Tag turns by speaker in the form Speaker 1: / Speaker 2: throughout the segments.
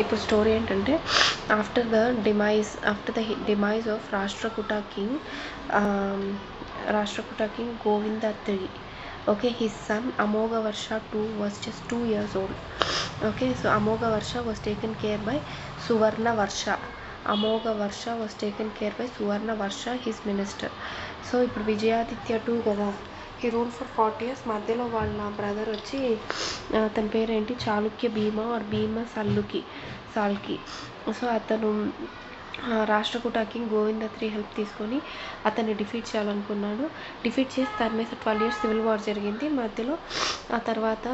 Speaker 1: ఇప్పుడు స్టోరీ ఏంటంటే after the demise of Rashtrakuta king Govinda III. Okay, his son Amoghavarsha II was just 2 years old. Okay, so Amoghavarsha was taken care by Suvarnavarsha. Amoghavarsha was taken care by Suvarnavarsha, his minister. So ఇప్పుడు Vijayaditya II కదా, he rule for 40 years. మధ్యలో వాళ్ళ brother వచ్చి తన పేరేంటి చాళుక్య భీమ are భీమ సాల్కి. So అతను Rashtrakuta king Govinda III help తీసుకొని అతన్ని డిఫీట్ చేయాలనుకున్నాడు. డిఫీట్ చేసి తన మీద 12 years సివిల్ వార్ జరిగింది మధ్యలో. ఆ తర్వాత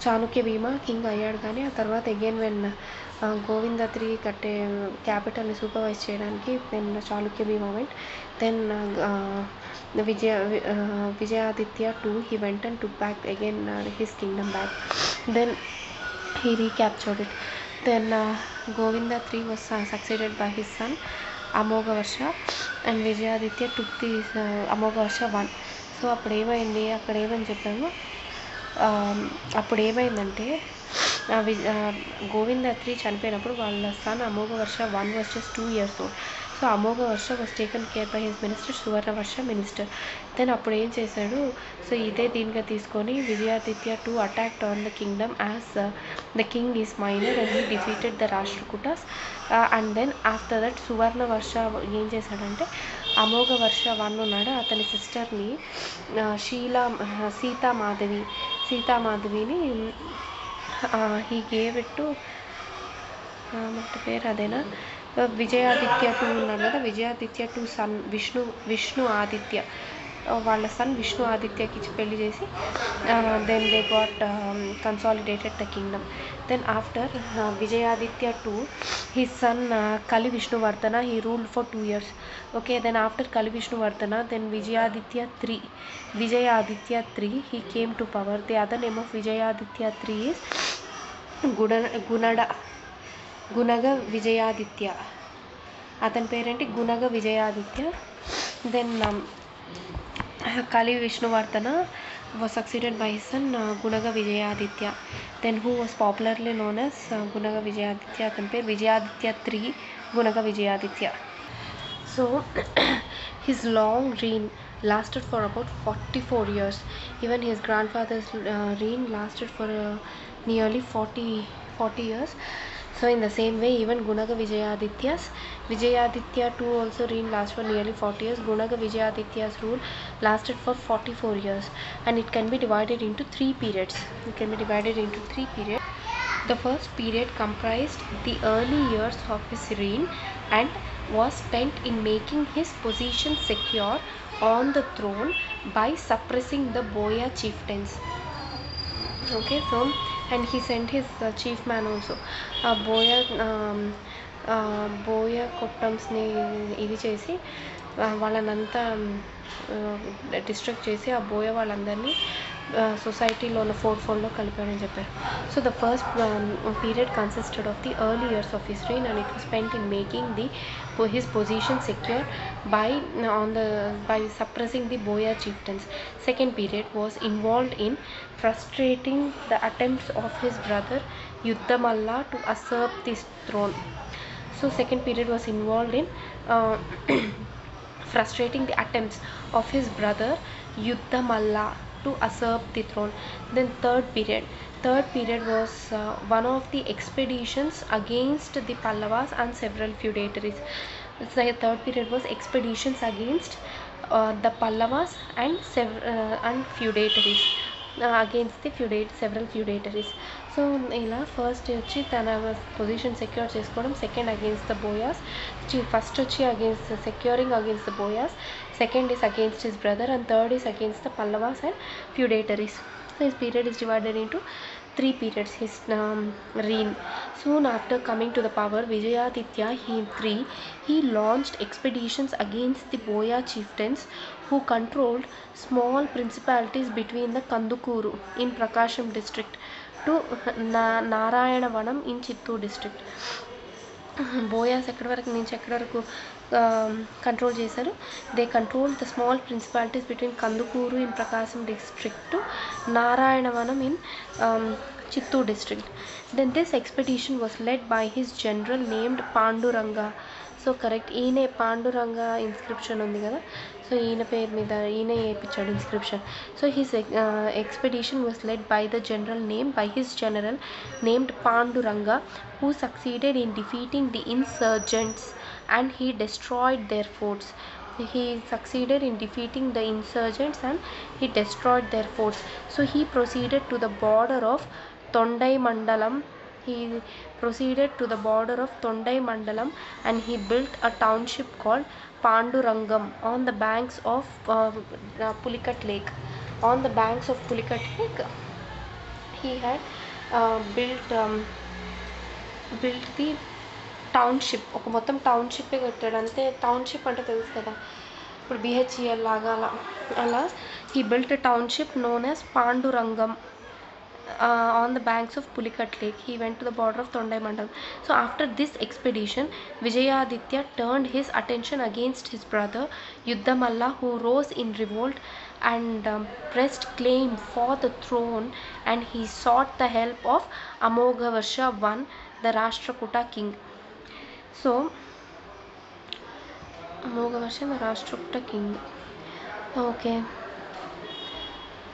Speaker 1: చాణుక్య భీమ కింగ్ అయ్యాడు. కానీ ఆ తర్వాత అగైన్ వెన్ గోవింద III కట్టే క్యాపిటల్ని సూపర్వైజ్ చేయడానికి then Chalukya Bhima went. Then Vijayaditya II he went and took back again his kingdom back. Then he recaptured it. Then Govinda III was succeeded by his son Amoghavarsha, and Vijayaditya took the Amoghavarsha I. So అప్పుడు ఏమని చెప్పాము, అప్పుడు ఏమైందంటే Govinda III చనిపోయినప్పుడు వాళ్ళ son Amoghavarsha I was just 2 years old. So Amoghavarsha was taken care by his minister Suvarnavarsha minister. Then అప్పుడు ఏం చేశాడు, సో ఇదే దీనిగా తీసుకొని Vijayaditya II attacked on the kingdom as the king is minor and he defeated the Rashtrakutas. And then after that Suvarnavarsha ఏం చేశాడంటే Amoghavarsha I ఉన్నాడు, అతని సిస్టర్ని సీతామాధవిని హీ గేవ్ ఇట్ టు పేరు అదేనా విజయాదిత్య II ఉన్నాడు కదా, విజయాదిత్య II సన్ విష్ణు ఆదిత్య, వాళ్ళ సన్ విష్ణు ఆదిత్యకి పెళ్లి చేసి then they got consolidated the kingdom. Then after Vijayaditya II his son Kali Vishnuvardhana he ruled for 2 years. Okay, then after Kali Vishnuvardhana then Vijayaditya III he came to power. The other name of Vijayaditya III is Gunaga Vijayaditya. అతని పేరేంటి Gunaga Vijayaditya. Then కలి Vishnuvardhana was succeeded by his son Gunaga Vijayaditya. Then who was popularly known as Gunaga Vijayaditya, అతని పేరు Vijayaditya III Gunaga Vijayaditya. So his long reign lasted for about 44 years. Even his grandfather's reign lasted for nearly 40 years. So in the same way, even Gunaga Vijayaditya II also reign lasted for nearly 40 years. Gunaga Vijayaditya's rule lasted for 44 years, and it can be divided into 3 periods. The first period comprised the early years of his reign and was spent in making his position secure on the throne by suppressing the Boya chieftains. Okay, so and he sent his chief man also. బోయ కొట్టమ్స్ని ఇది చేసి వాళ్ళనంతా destruct చేసి ఆ బోయ వాళ్ళందరినీ సొసైటీలో ఉన్న ఫోల్డ్లో కలిపాడని చెప్పారు. So the first period consisted of the early years of his reign and it was spent in making his position secure by suppressing the Boya chieftains. Second period was involved in frustrating the attempts of his brother Yuddhamalla to usurp this throne. So second period was involved in frustrating the attempts of his brother Yuddhamalla to usurp the throne. Then third period was one of the expeditions against the Pallavas and several feudatories. So the third period was expeditions against the Pallavas and feudatories, against the several feudatories. So ఇలా first వచ్చి తన position secure చేసుకోవడం, second against the Boyas, first వచ్చి securing against the Boyas, second is against his brother, and third is against the Pallavas and feudatories. So his period is divided into 3 periods, his reign. Soon after coming to the power, Vijayaditya III he launched expeditions against the Boya chieftains who controlled small principalities between the Kandukuru in Prakasham district to Narayanavanam in Chittoor district. Boaz ఎక్కడి వరకు control చేశారు. They control the small principalities between Kandukur in Prakasam district to Narayanavanam in Chittoor district. Then this expedition was led by his general named Panduranga. So correct, ఈయనే Panduranga inscription ఉంది కదా, so ఈయన పేరు మీద ఈయనే వేయించాడు inscription. So his expedition was led by the general named Panduranga, who succeeded in defeating the insurgents and he destroyed their forts. He succeeded in defeating the insurgents and he destroyed their forts. So he proceeded to the border of Tondai Mandalam. He proceeded to the border of Tondai Mandalam and he built a township called Pandurangam on the banks of Pulicat Lake. On the banks of Pulicat Lake, he had built the township, ఒక మొత్తం టౌన్షిప్పే కట్టాడు అంతే. Township అంటే తెలుసు కదా, ఇప్పుడు BHEL లాగా అలా he built a township known as Pandurangam on the banks of Pulicat Lake. He went to the border of Tondai Mandalam. So after this expedition, Vijayaditya turned his attention against his brother Yuddhamalla, who rose in revolt and pressed claim for the throne, and he sought the help of Amoghavasha I, the Rashtrakuta king. So Amoghavarsha Rashtrakuta king. Okay,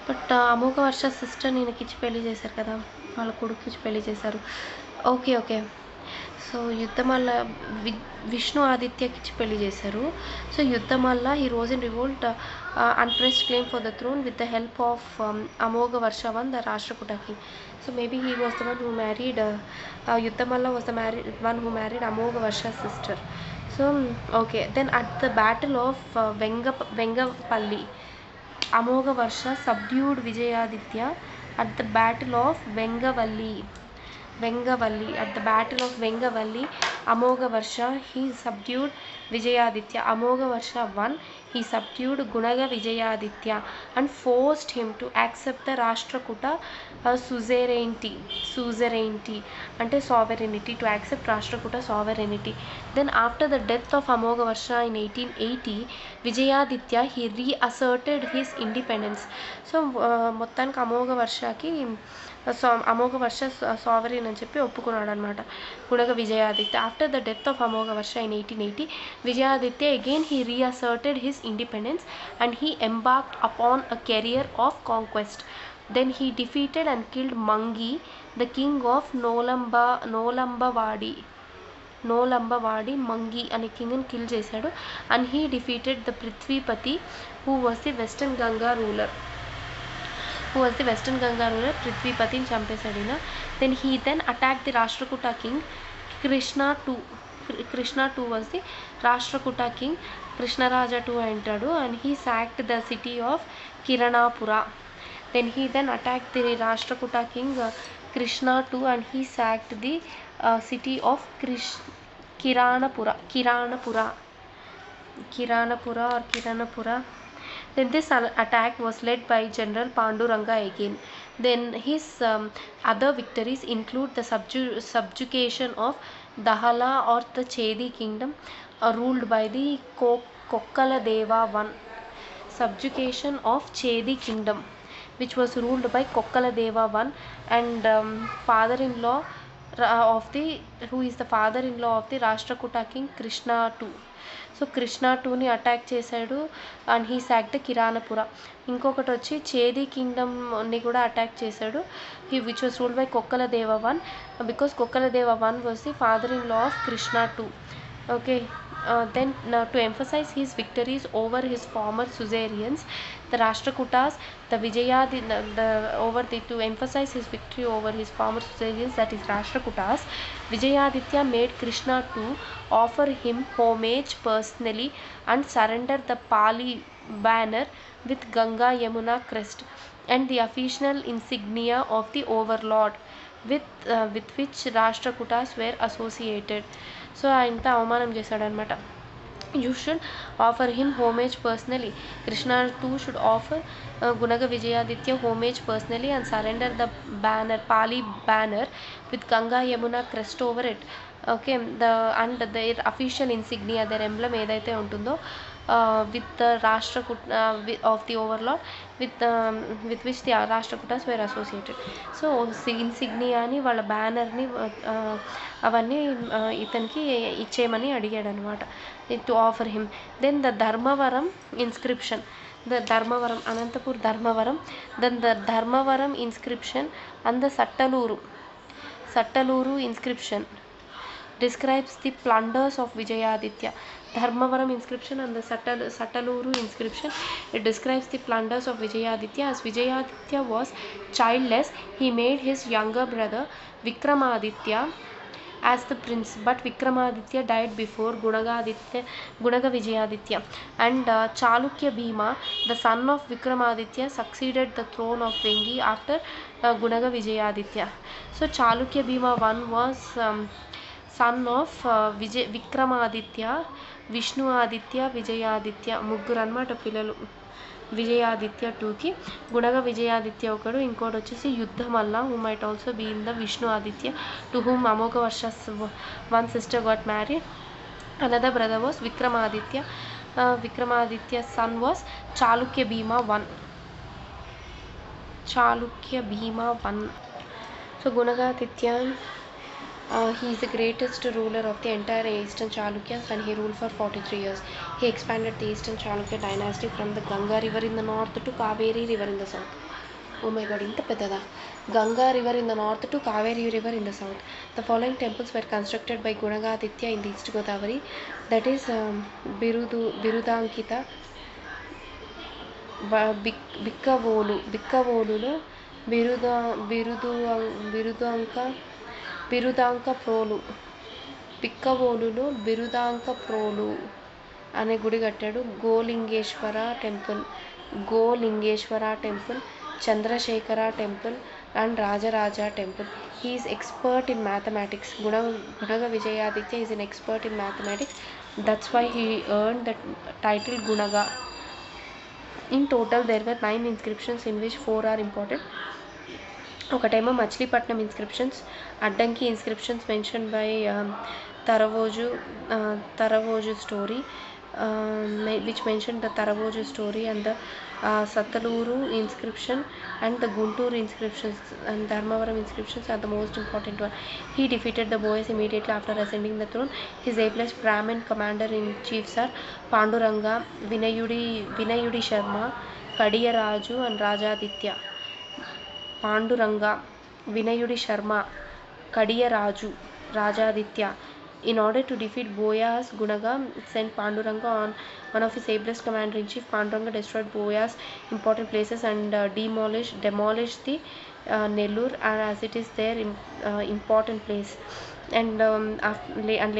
Speaker 1: but Amoghavarsha sister ఈయనకిచ్చి పెళ్లి చేశారు కదా, వాళ్ళ కొడుకుకి పెళ్లి చేశారు. Okay. So Yuddhamalla Vishnu ఆదిత్యకిచ్చి పెళ్లి చేశారు. So Yuddhamalla he rose in revolt and pressed claim for the throne with the help of Amoghavasha I, the Rashtrakuta king. So maybe he was the one who married Yuddhamalla was the one who married Amoghavasha's sister. So okay, then at the battle of Vengapalli, Amoghavasha subdued Vijayaditya. At the battle of Vengavalli, at the battle of Vengavalli, Amoghavasha he subdued Vijayaditya. Amoghavasha I, he subdued Gunaga Vijayaditya and forced him to accept the Rashtrakuta suzerainty ante sovereignty, to accept Rashtrakuta sovereignty. Then after the death of Amoghavasha in 1880, Vijayaditya he reasserted his independence. So మొత్తానికి Amoghavarsha sovereign అని చెప్పి ఒప్పుకున్నాడు అనమాట Gunaga Vijayaditya. After the death of Amoghavarsha in 1880, Vijayaditya again he reasserted his independence and he embarked upon a career of conquest. Then he defeated and killed Mangi, the king of Nolambawadi. Mangi అనే కింగ్ని kill చేశాడు. and he defeated the Prithvipati, who was the Western Ganga ruler. Prithvipatiని చంపేశాడు ఈయన. Then he attacked the Rashtrakuta king Krishna II was the Rashtrakuta king. Krishnaraja II అంటాడు, and he sacked the city of Kiranapura. Then he attacked the Rashtrakuta king Krishna II and he sacked the city of Kiranapura. Then this attack was led by General Panduranga again. Then his other victories include the subjugation of Dahala or the Chedi kingdom ruled by the Kokkaladeva I. Subjugation of Chedi kingdom, which was ruled by Kokkaladeva I, and father-in-law who is the father-in-law of the Rashtrakuta king Krishna II. So Krishna టూని attack చేశాడు and he sacked కిరానపుర. ఇంకొకటి వచ్చి చేది కింగ్డమ్ని కూడా attack చేశాడు, which was ruled by Kokkaladeva I, because Kokkaladeva I was the father in law of Krishna II. Okay, then to emphasize his victories over his former suzerains, the Rashtrakutas, to emphasize his victory over his former suzerains, that is Rashtrakutas, Vijayaditya made Krishna II offer him homage personally and surrender the Pali banner with Ganga Yamuna crest and the official insignia of the overlord with which Rashtrakutas were associated. So ఆయనతో అవమానం చేశాడనమాట. You should offer him homage personally. Krishna too should offer Gunaga Vijayaditya homage personally and surrender the banner, Pali banner with Ganga Yamuna crest over it. Okay, their official insignia, their emblem ఏదైతే ఉంటుందో with the Rashtrakuta of the overlord with which the Rashtrakutas were associated. So ఇన్సిగ్నియాని వాళ్ళ బ్యానర్ని అవన్నీ ఇతనికి ఇచ్చేయమని అడిగాడు అనమాట, to offer him. Then the Dharmavaram inscription, the Dharmavaram, Anantapur Dharmavaram, then the Dharmavaram inscription and the Sattaluru inscription describes the plunders of Vijayaditya. Dharmavaram inscription and the Sattaluru inscription, it describes the plunders of Vijayaditya. As Vijayaditya was childless, he made his younger brother Vikramaditya as the prince, but Vikramaditya died before Gunaga Vijayaditya. And Chalukya Bhima, the son of Vikramaditya, succeeded the throne of Vengi after Gunaga Vijayaditya. So Chalukya Bhima one was son of Vikramaditya, Vishnu Aditya, Vijayaditya, ముగ్గురు అన్నమాట పిల్లలు విజయాదిత్య 2కి. గుణగ విజయాదిత్య ఒకడు, ఇంకోటి వచ్చేసి Yuddhamalla, who might also be in the Vishnu Aditya, to whom Amoghavarsha one sister got married. Another brother was Vikramaditya. Vikramaditya son was Chalukya Bhima 1. Chalukya Bhima 1. So Gunagaditya, he is the greatest ruler of the entire Eastern Chalukyas, and he ruled for 43 years. He expanded the Eastern Chalukya dynasty from the Ganga river in the north to Kaveri river in the south. Oh my god, inta peddada. Ganga river in the north to Kaveri river in the south. The following temples were constructed by Gunagaditya in the East Godavari, that is Birudankita, Bikkavolu, Birudankaprolu, పిక్కవోలులో బిరుదాంకప్రోలు అనే గుడి కట్టాడు. Golingeshwara temple, Chandrashekhara temple and Rajaraja temple. He is expert in mathematics. Gunaga Vijayaditya is an expert in mathematics. That's why he earned the title Gunaga. In total there were 9 inscriptions, in which 4 are important. ఒకటేమో Machilipatnam inscriptions, Addanki inscriptions mention by Taravoju story, which mentioned the Taravoju story, and the Sattaluru inscription and the Guntur inscriptions and Dharmavaram inscriptions are the most important one. He defeated the Boyas immediately after ascending the throne. His A+ Brahmin commander-in-chiefs are Panduranga, Vinayudi Sharma, Kadiyaraju and Rajaditya. Panduranga, Vinayudi Sharma, Kadiyaraju, Rajaditya. In order to defeat Boyas, Gunaga sent Panduranga on one of his ablest commander-in-chief. Panduranga destroyed Boyas' important places and demolished the Nellore, as it is their important place. And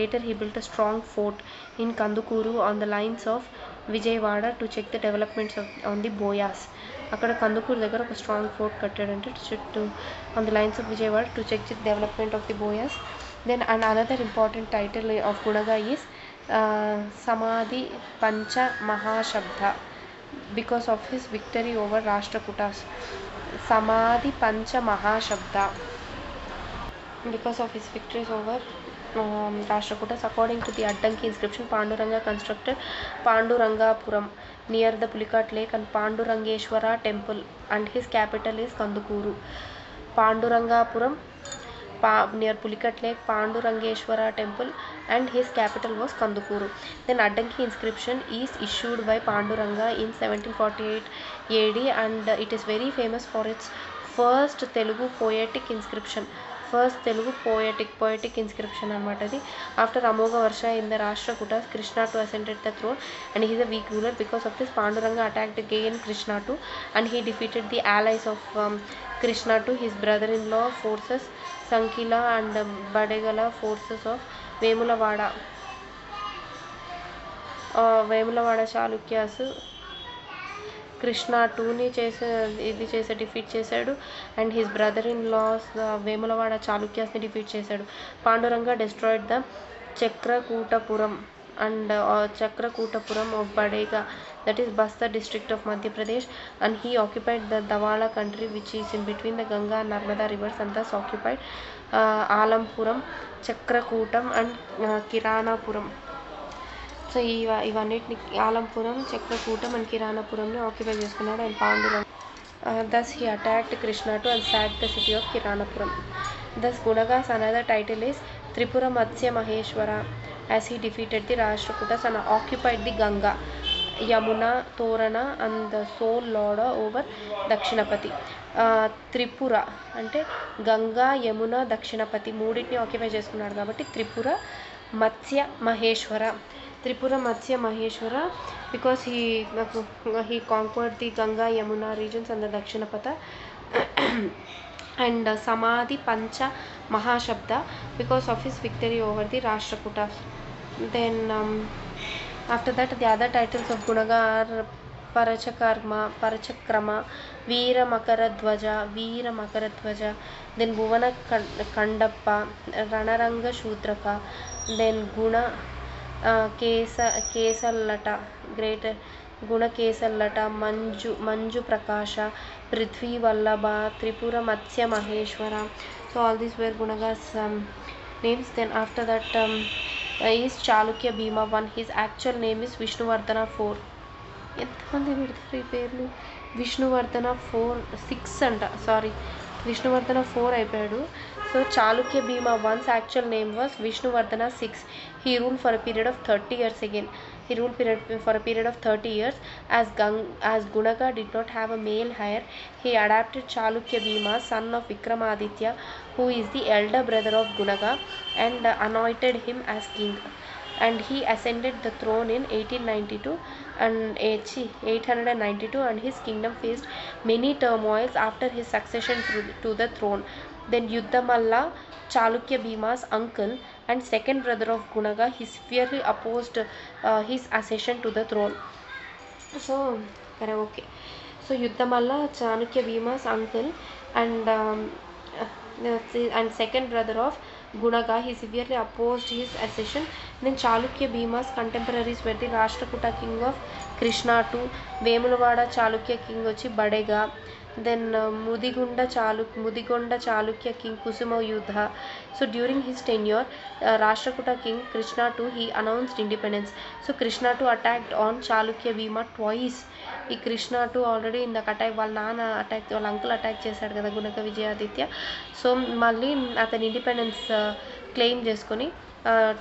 Speaker 1: later he built a strong fort in Kandukuru on the lines of Vijayawada to check the developments on the Boyas. అక్కడ కందుకూరు దగ్గర ఒక strong fort కట్టాడంటే చుట్టూ on the lines of Vijayawada to check the development of the Boyas. Then and another important title of Gunaga is Samadhi Pancha Mahashabda, because of his victory over Rashtrakutas. Samadhi Pancha మహాశబ్ద because of his victories over Rashtrakutas. According to the Addanki inscription, Panduranga constructed Pandurangapuram near the Pulikat lake and Pandurangeshwara temple, and his capital is Kandukuru. Pandurangapuram near Pulikat lake, Pandurangeshwara temple, and his capital was Kandukuru. Then Addanki inscription is issued by Panduranga in 1748 AD, and it is very famous for its first Telugu poetic inscription. Poetic inscription అనమాట అది. After Amogha Varsha in the Rashtrakutas, Krishna too ascended the throne, and he is a weak ruler. Because of this, Panduranga attacked again Krishna too, and he defeated the allies of Krishna too, his brother-in-law forces Sankila and Badegala forces of Vemulavada. Vemulavada Chalukyas Krishna టూని defeat చేశాడు, and his brother in laws Vemulawada చాళుక్యాస్ని defeat చేశాడు. Panduranga destroyed the Chakrakutapuram of Badega, that is Bastar district of Madhya Pradesh, and he occupied the Dawala country, which is in between the Ganga and Narmada rivers, and thus occupied Alampuram, Chakrakutam and Kiranapuram. So ఇవన్నిటిని Alampuram, చక్రకూటం and కిరాణపురంని occupy చేసుకున్నాడు and పాండురం. Thus he attacked Krishnatu and sacked the city of Kiranapuram. Thus Gunaga's another title is Tripura Matsya Maheshwara, as he defeated the Rashtrakutas and occupied the Ganga, Yamuna, Torana and the sole lord over Dakshinapati. Tripura అంటే గంగా, యమున, దక్షిణపతి మూడింటిని occupy చేసుకున్నాడు కాబట్టి త్రిపుర మత్స్య మహేశ్వర. త్రిపుర మత్స్య Maheshwara because he conquered the Ganga, Yamuna regions and the Dakshinapata. And Samadhi Pancha Mahashabda because of his victory over the Rashtrakutas. Then after that the other titles of Gunaga are Parachakrama, Veera Makaradwaja, then Bhuvana Kandappa, Ranaranga Shudraka, then Guna Kesallata, greater Guna Kesallata, Manju Prakasha, Prithvi Vallabha, Tripura Matsya Maheshwara. So all these were Gunaga's names. Then after that is Chalukya Bhima 1. His actual name is Vishnuvardhana 4. ఎంతమంది పెడతారు ఈ పేర్లు? విష్ణువర్ధన 6 అంట, sorry Vishnuvardhana 4 అయిపోయాడు. So Chalukya Bhima 1's actual name was Vishnuvardhana 6. He ruled for a period of 30 years again. He ruled for a period of 30 years. As Gunaga did not have a male heir, he adopted Chalukya Bhima, son of Vikramaditya, who is the elder brother of Gunaga, and anointed him as king. And he ascended the throne in 892 and his kingdom faced many turmoils after his succession to the throne. Then Yuddhamalla, Chalukya Bhima's uncle and second brother of Gunaga, he severely opposed his accession to the throne. So okay. So Yuddhamalla, Chalukya Bhima's uncle and second brother of Gunaga, he severely opposed his accession. Then Chalukya Bhima's contemporaries were the Rashtrakuta king of Krishnatu, Vemulawada Chalukya king vachi Badega, then Mudigonda Chalukya king Kusuma Yudha. So during his tenure, Rashtrakuta king Krishnatu, he announced independence. So Krishnatu attacked on Chalukya Bhima twice. ఈ కృష్ణటు already ఇందాక వాళ్ళ నాన్న వాళ్ళ uncle attack చేశాడు కదా గుణక Vijayaditya. So మళ్ళీ అతని independence claim చేసుకొని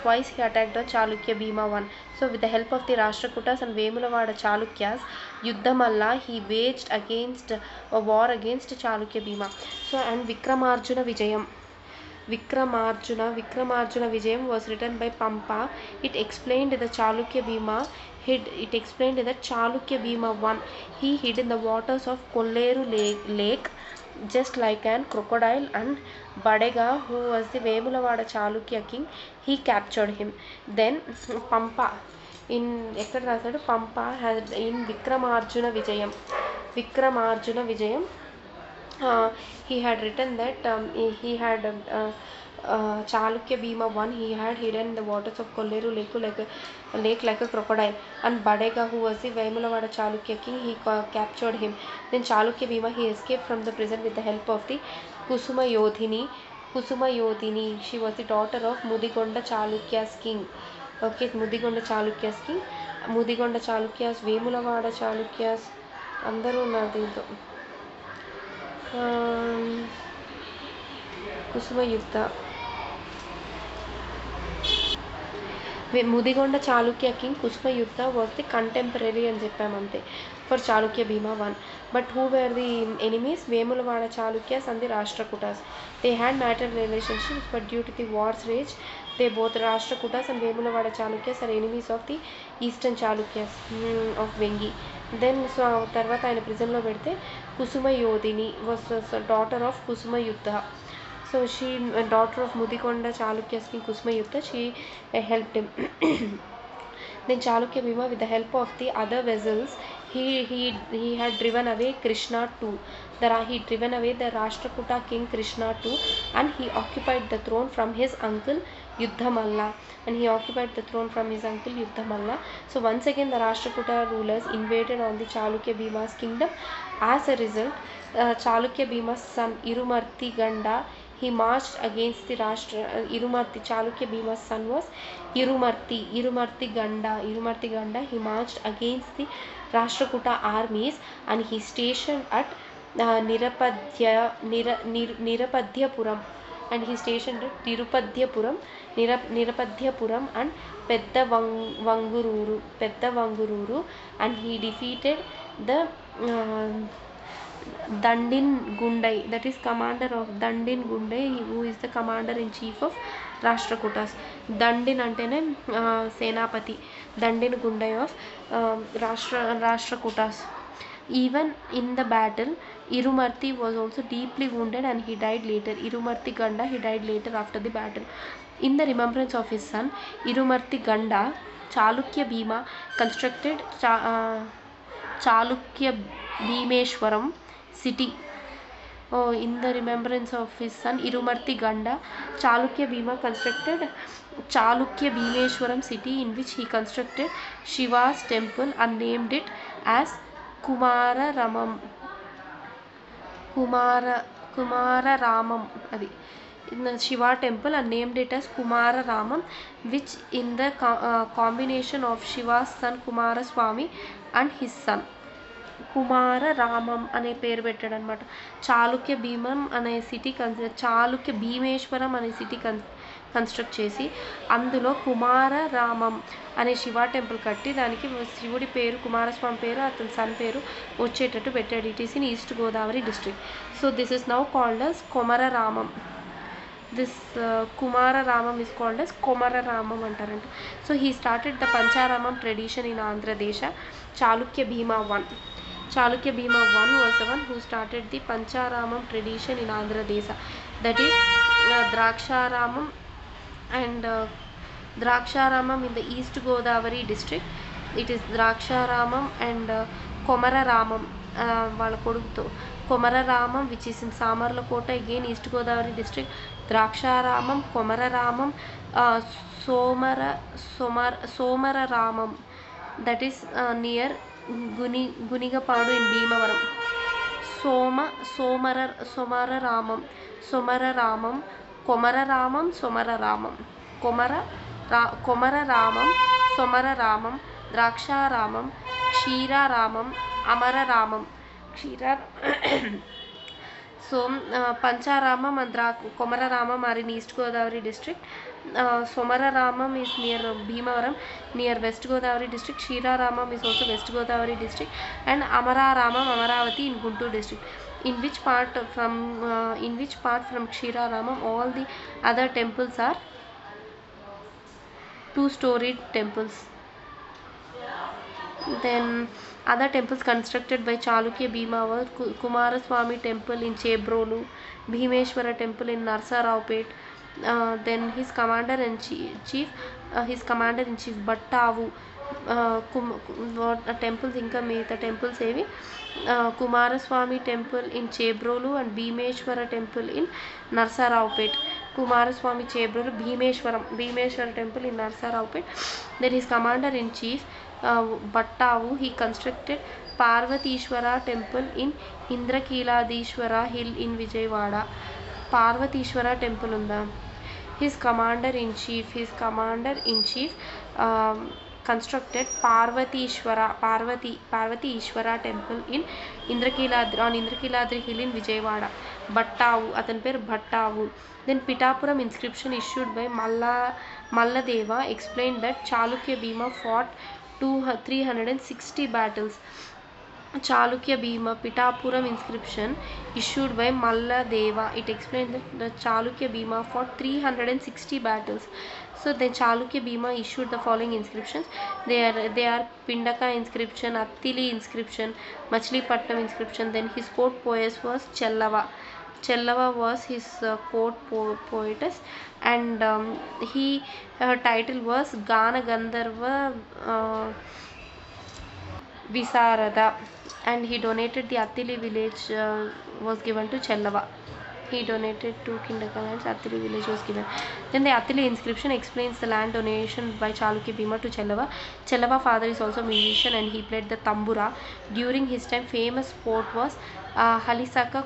Speaker 1: twice he attacked on Chalukya Bhima 1. So with the help of the Rashtrakutas and Vemulawada Chalukyas, Yuddhamalla, he waged against a war against Chalukya Bhima. So and Vikramarjuna Vijayam was written by Pampa. It explained the Chalukya Bhima. It explained that Chalukya Bhima 1, he hid in the waters of Kolleru lake just like an crocodile, and Badega, who was the Vemulawada Chalukya king, he captured him. Then Pampa in ekkada rasadu Pampa had in Vikramarjuna Vijayam he had written that he had Chalukya Bhima 1, he had hidden in the waters of Kolleru lake like a crocodile, and Badega, who was the Vemulawada Chalukya king, he captured him. Then Chalukya Bhima, he escaped from the prison with the help of the Kusuma Yodhini. She was the daughter of Mudigonda Chalukya's king. Okay, Mudigonda Chalukya's king, Mudigonda Chalukyas, Vemulawada Chalukyas, andaru unnaru dintlo. Kusuma Yudha. Mudigonda Chalukya king Kusuma Yudha was the contemporary and Jeppamante for Chalukya Bhima 1. But who were the enemies? Vemulawada Chalukyas and the Rashtrakutas. They had marital relationships, but due to the war's rage, they both Rashtrakutas and Vemulawada Chalukyas are enemies of the Eastern Chalukyas of Vengi. Then so తర్వాత ఆయన ప్రిజన్లో పెడితే Kusuma Yodhini was a daughter of Kusuma Yudha. So she, a daughter of Mudigonda Chalukya's king Kusuma Yudha, she helped him. Then Chalukya Bhima, with the help of the other vessels, he had driven away Krishnatu. He driven away the Rashtrakuta king Krishnatu, and he occupied the throne from his uncle Yuddhamalla. So once again the Rashtrakuta rulers invaded on the Chalukya Bhima's kingdom. As a result, Chalukya Bhima's son Irumarti Ganda, he marched against the Irumarti. Chalukya Bhima's son was Irumarti Ganda. He marched against the Rashtrakuta armies and he stationed at Nirapadhyapuram and he stationed at Nirapadhyapuram and Pedda Vangururu and he defeated the Dandin Gundai, that is commander of Dandin Gundai, who is the commander in chief of Rashtrakutas. Dandin antene Senapati, Dandin Gundai of Rashtrakutas. Even in the battle, Irumarti was also deeply wounded and he died later. Irumarti Ganda, he died later after the battle. In the remembrance of his son Irumarti Ganda, Chalukya Bhima constructed Chalukya Bhimeshwaram city. In the remembrance of his son Irumarti Ganda, Chalukya Bhima constructed Chalukya Bhimeshwaram city, in which he constructed Shiva's temple and named it as Kumararamam. Adi. In the Shiva temple and named it as Kumararamam, which in the combination of Shiva's son Kumaraswamy and his son Kumararamam అనే పేరు పెట్టాడు అనమాట. చాళుక్య భీమం అనే city Chalukya Bhimeswaram అనే city construct చేసి అందులో కుమారరామం అనే Shiva temple కట్టి దానికి శివుడి పేరు కుమారస్వామి పేరు అతని సన్ పేరు వచ్చేటట్టు పెట్టాడు. It is in east Godavari district. So this is now called as Komararamam. This Kumararamam is called as Komararamam అంటారంట. సో he started the Pancharamam tradition in Andhra Desha. Chalukya Bhima I. Chalukya Bhima I was the one who started the Pancharamam tradition in Andhra Desha. That is Draksharamam and Draksharamam in the East Godavari district. It is Draksharamam and Komararamam వాళ్ళ కొడుకుతో కొమరరామం which is in Samarlakota, again East Godavari district. Draksharamam, Komararamam, Somararamam, that is near Gunigapadu in Bhimavaram. Somararamam, Komararamam, Somararamam, Komararamam, Somararamam, Draksharamam, Kshiraramam, Amararamam. So Pancharamam and Komararamam are in East Godavari district. Somararamam is near Bhimavaram, near West Godavari district. Kshiraramam is also West Godavari district, and Amararamam, Amaravati in Guntur district. In which part from Kshiraramam all the other temples are two-storied temples. Then other temples constructed by Chalukya Bhima were Kumaraswamy temple in Chebrolu, Bhimeshwara temple in Narsaraopet. Then his commander in chief Bhattavu. Temples ఇంకా మిగతా temples ఏవి Kumaraswamy temple in Chebrolu and Bhimeshwara temple in Narsaraopet. Kumaraswamy Chebrolu, Bhimeshwara temple in Narsaraopet. Then his commander in chief Bhattavu, he constructed Parvatishwara temple in Indrakilādīśvara hill in Vijayawada. Parvatishwara temple unda. His commander in chief constructed Parvati Ishwara temple in Indrakiladri hill in Vijayawada. Bhattavu, atani peru Bhattavu. Then Pitapuram inscription issued by Malladeva explained that Chalukya Bhima fought 360 battles. Chalukya Bhima Pitapuram inscription issued by Malladeva, it explained that the Chalukya Bhima fought 360 battles. So the Chalukya Bhima issued the following inscriptions. They are Pindaka inscription, Attili inscription, Machilipatnam inscription. Then his court poet was Chellava was his court poetess, and her title was Gana Gandharva Visarada, and he donated the Attili village was given to Chellava. He donated 2 Kindaka lands, Attili village was given. Then the Attili inscription explains the land donation by Chalukya Bhima to Chellava. Chellava father is also a musician and he played the tambura. During his time famous sport was Halisaka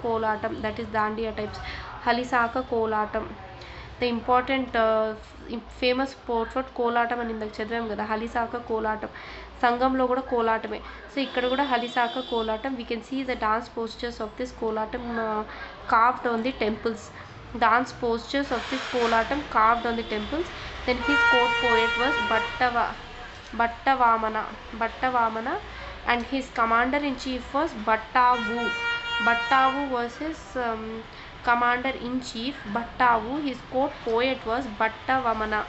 Speaker 1: Kolatam, that is Dandiya types. Halisaka Kolatam. The important famous sport for కోలాటం అని ఇందాక చదివాం కదా, హలిసాక కోలాటం. సంఘంలో కూడా కోలాటమే. So ఇక్కడ కూడా హలిసాక Kolatam. We can see the dance postures of this Kolatam carved on the temples. Dance postures of this Kolatam carved on the temples. Then his court poet was Bhattavamana, and his commander in chief was Bhattavu. Bhattavu was his commander in chief. Bhattavu. His court poet was Bhattavamana.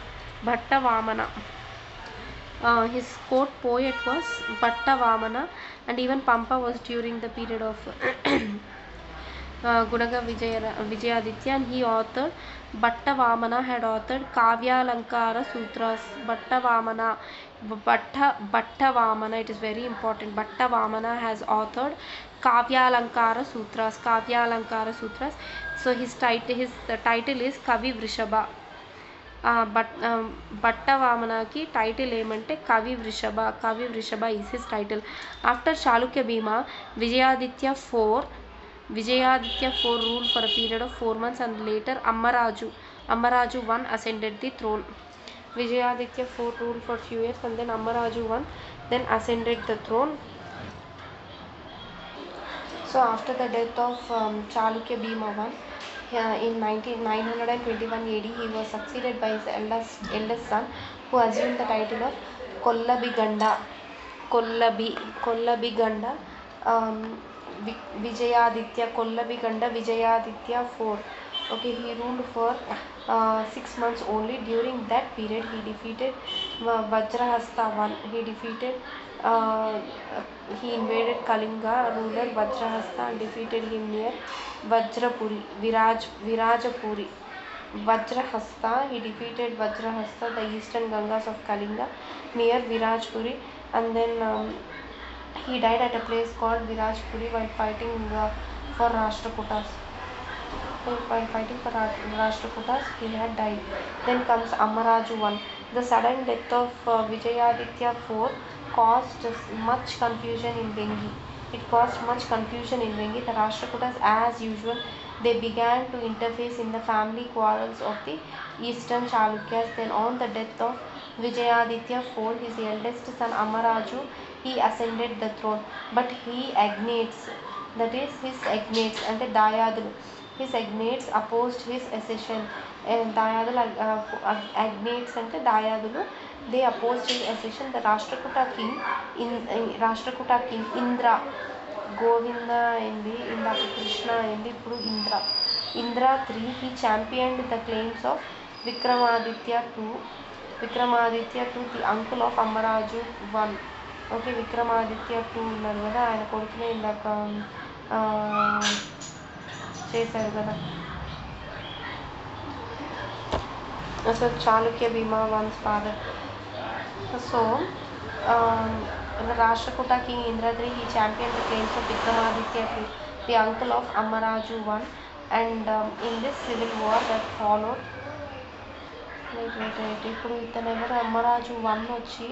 Speaker 1: His court poet was Bhattavamana, and even Pampa was during the period of Gunaga Vijayaditya, and he authored. Bhattavamana had authored Kavyalankara Sutras. Bhattavamana, it is very important. Bhattavamana has authored Kavyalankara Sutras. So his title is Kavi Vrishaba. Bhattavamanaki title ఏమంటే కవి వృషభ is his title. After Chalukya Bhima, Vijayaditya IV ruled for a period of 4 months, and later Ammaraju I ascended the throne. Vijayaditya IV ruled for few years, and then Ammaraju I then ascended the throne. So after the death of Chalukya Bhima I, in 921 AD, he was succeeded by his eldest son, who assumed the title of Kollabiganda. Vijayaditya IV. Okay, he ruled for 6 months only. During that period, he defeated Vajrahasta I. He invaded Kalinga ruler Vajrahasta and defeated him near Virajapuri. He defeated Vajrahasta, the eastern Gangas of Kalinga, near Virajpuri, and then he died at a place called Virajpuri while fighting for Rashtrakutas. He had died. Then comes Ammaraju I. The sudden death of Vijayaditya IV caused much confusion in Vengi. The Rashtrakutas, as usual, they began to interface in the family quarrels of the eastern Chalukyas. Then on the death of Vijayaditya IV, his eldest son Ammaraju, he ascended the throne, but he agnates, that is his agnates and the Dayadulu. His agnates opposed his accession. Agnates and the Dayadulu, they opposed his accession. The Rashtrakuta king Indra, Govinda indi, indaka Krishna indi, ippudu Indra III, he championed the claims of Vikramaditya II, the uncle of Ammaraju I. Okay, Vikramaditya II ఉన్నారు కదా, ఆయన కొడుకునే ఇందాక చేశారు కదా. So Chalukya Bhima I's father. So the Rashtrakuta king Indra III, he championed the claims of Vikramaditya II, the uncle of Ammaraju I, and in this civil war that followed, ఇప్పుడు ఇతను ఎవరు, అమ్మరాజు I వచ్చి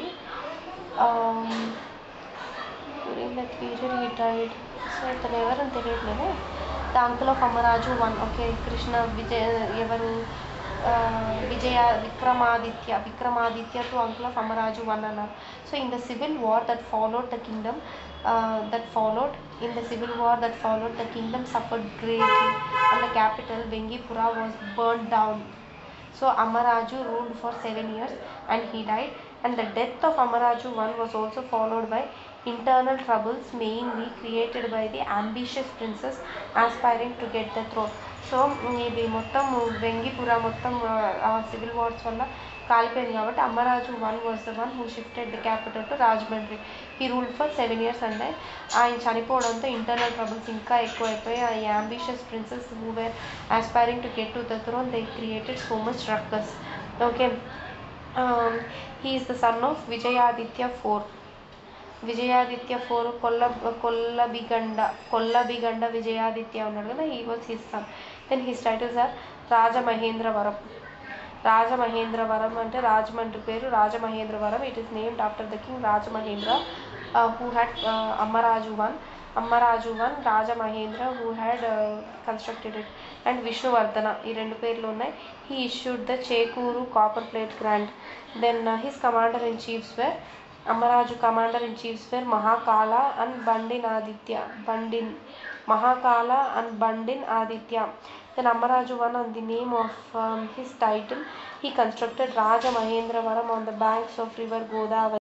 Speaker 1: during that period he died. So ఇతను ఎవరని తెలియట్లేదు. The uncle of Ammaraju I. Okay, Krishna ఎవరు Vikramaditya to uncle of Ammaraju I అన్నారు. So in the civil war that followed, the kingdom suffered greatly, and the capital Vengipura was burned down. So Ammaraju ruled for 7 years and he died, and the death of Ammaraju I was also followed by internal troubles, mainly created by the ambitious princes aspiring to get the throne. So ఇది మొత్తం వెంగిపుర మొత్తం civil wars వల్ల కాలిపోయింది కాబట్టి Ammaraju I was the one who shifted the capital to Rajahmundry. He ruled for 7 years, and ఆయన చనిపోవడంతో internal troubles ఇంకా ఎక్కువైపోయి ఈ ambitious princes who were aspiring to get to the throne, they created so much ruckus. Okay, he is the son of Vijayaditya IV. కొల్లబిగండ Vijayaditya ఉన్నాడు కదా, he was his son. Then his titles are Rajamahendravaram అంటే రాజమండ్రి పేరు Rajamahendravaram. It is named after the king Rajamahendra, who had Ammaraju I. Ammaraju one, Raja Mahendra who had constructed it, and Vishnuvardhana ఈ రెండు పేర్లు ఉన్నాయి. He issued the Chekuru copper plate grant. Then his commander in chiefs were Ammaraju commander in chiefs were Mahakala and Bandin Aditya. Mahakala and Bandin Aditya. Then Ammaraju won on the name of his title. He constructed Raja Mahendravaram on the banks of river Godavari.